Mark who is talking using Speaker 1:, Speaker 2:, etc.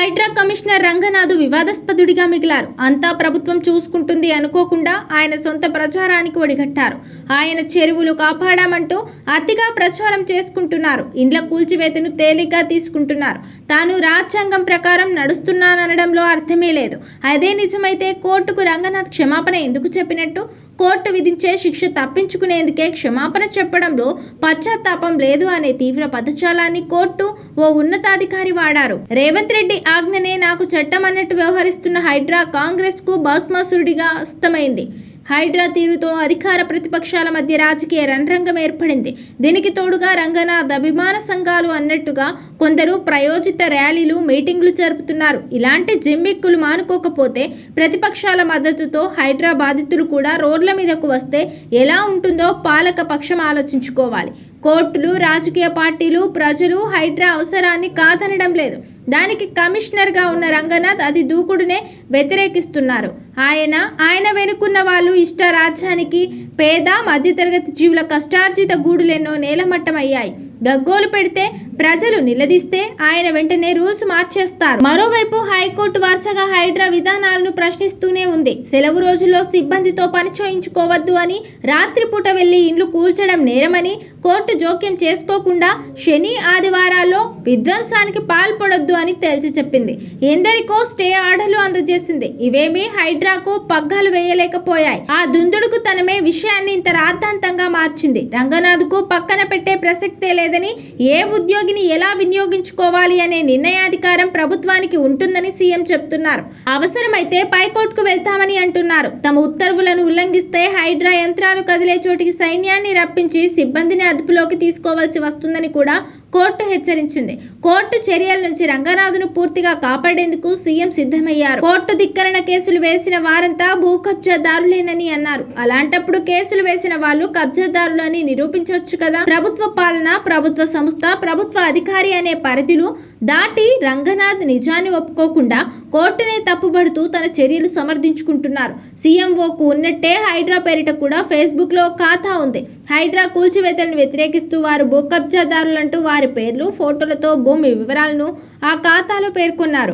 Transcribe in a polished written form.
Speaker 1: Hydraa commissioner Ranganath వివాదాస్పదుడిగా మిగిలారు. అంతా ప్రభుత్వం చూసుకుంటుంది అనుకోకుండా ఆయన సొంత ప్రచారానికి ఒడిగట్టారు. ఆయన చెరువులు కాపాడామంటూ అతిగా ప్రచారం చేసుకుంటున్నారు. ఇండ్ల కూల్చివేతను తేలిగ్గా తీసుకుంటున్నారు. తాను రాజ్యాంగం ప్రకారం నడుస్తున్నాననడంలో అర్థమే లేదు. అదే నిజమైతే కోర్టుకు రంగనాథ్ క్షమాపణ ఎందుకు చెప్పినట్టు? కోర్టు విధించే శిక్ష తప్పించుకునేందుకే క్షమాపణ చెప్పడంలో పశ్చాత్తాపం లేదు అనే తీవ్ర పదజాలాన్ని కోర్టు ఓ ఉన్నతాధికారి వాడారు. రేవంత్ రెడ్డి ఆజ్ఞనే నాకు చట్టం అన్నట్టు వ్యవహరిస్తున్న హైడ్రా కాంగ్రెస్ కు భస్మాసురుడిగా అస్తమైంది. హైడ్రా తీరుతో అధికార ప్రతిపక్షాల మధ్య రాజకీయ రణరంగం ఏర్పడింది. దీనికి తోడుగా రంగనాథ్ అభిమాన సంఘాలు అన్నట్టుగా కొందరు ప్రయోజిత ర్యాలీలు, మీటింగ్లు జరుపుతున్నారు. ఇలాంటి జిమ్మిక్కులు మానుకోకపోతే ప్రతిపక్షాల మద్దతుతో హైడ్రా బాధితులు కూడా రోడ్ల మీదకు వస్తే ఎలా ఉంటుందో పాలక పక్షం ఆలోచించుకోవాలి. కోర్టులు, రాజకీయ పార్టీలు, ప్రజలు హైడ్రా అవసరాన్ని కాదనడం లేదు. దానికి కమిషనర్గా ఉన్న రంగనాథ్ అతి దూకుడునే వ్యతిరేకిస్తున్నారు. ఆయన వెనుకున్న వాళ్ళు ఇష్ట రాజ్యానికి పేద మధ్యతరగతి జీవుల కష్టార్జిత గూడులెన్నో నేలమట్టమయ్యాయి. గగ్గోలు పెడితే ప్రజలు నిలదీస్తే ఆయన వెంటనే రూల్స్ మార్చేస్తారు. మరోవైపు హైకోర్టు వరుసగా హైడ్రా విధానాలను ప్రశ్నిస్తూనే ఉంది. సెలవు రోజుల్లో సిబ్బందితో పని చేయించుకోవద్దు అని, రాత్రిపూట వెళ్లి ఇండ్లు కూల్చడం నేరమని, కోర్టు జోక్యం చేసుకోకుండా శని, ఆదివారాల్లో విధ్వంసానికి పాల్పడొద్దు అని తేల్చి చెప్పింది. ఎందరికో స్టే ఆర్డర్లు అందజేసింది. ఇవేమీ హైడ్రాకు పగ్గాలు వేయలేకపోయాయి. ఆ దుందుడుకు తనమే విషయాన్ని ఇంత రాద్ధాంతంగా మార్చింది. రంగనాథ్కు పక్కన పెట్టే ప్రసక్తే లేదని, ఏ ఉద్యోగిని ఎలా వినియోగించుకోవాలి అనే నిర్ణయాధికారం ప్రభుత్వానికి ఉంటుందని సీఎం చెప్తున్నారు. అవసరమైతే పైకోర్టుకు వెళ్తామని అంటున్నారు. తమ ఉత్తర్వులను ఉల్లంఘిస్తే హైడ్రా యంత్రాలు కదిలే చోటికి సైన్యాన్ని రప్పించి సిబ్బందిని అదుపులోకి తీసుకోవాల్సి వస్తుందని కూడా కోర్టు హెచ్చరించింది. కోర్టు చర్యల నుంచి రంగనాథ్ను పూర్తిగా కాపాడేందుకు సీఎం సిద్ధమయ్యారు. కోర్టు ధిక్కరణ కేసులు వేసిన వారంతా భూ కబ్జాదారులేనని అన్నారు. అలాంటప్పుడు కేసులు వేసిన వాళ్ళు కబ్జాదారులని నిరూపించవచ్చు కదా. ప్రభుత్వ పాలన, ప్రభుత్వ సంస్థ, ప్రభుత్వ అధికారి అనే పరిధిలో దాటి రంగనాథ్ నిజాన్ని ఒప్పుకోకుండా కోర్టునే తప్పుబడుతూ తన చర్యలు సమర్థించుకుంటున్నారు. సీఎంఓకు ఉన్నట్టే హైడ్రా పేరిట కూడా ఫేస్బుక్లో ఖాతా ఉంది. హైడ్రా కూల్చివేతలను వ్యతిరేకిస్తూ వారు భూ కబ్జాదారులంటూ వారి పేర్లు, ఫోటోలతో భూమి వివరాలను ఆ ఖాతాలో పేర్కొన్నారు.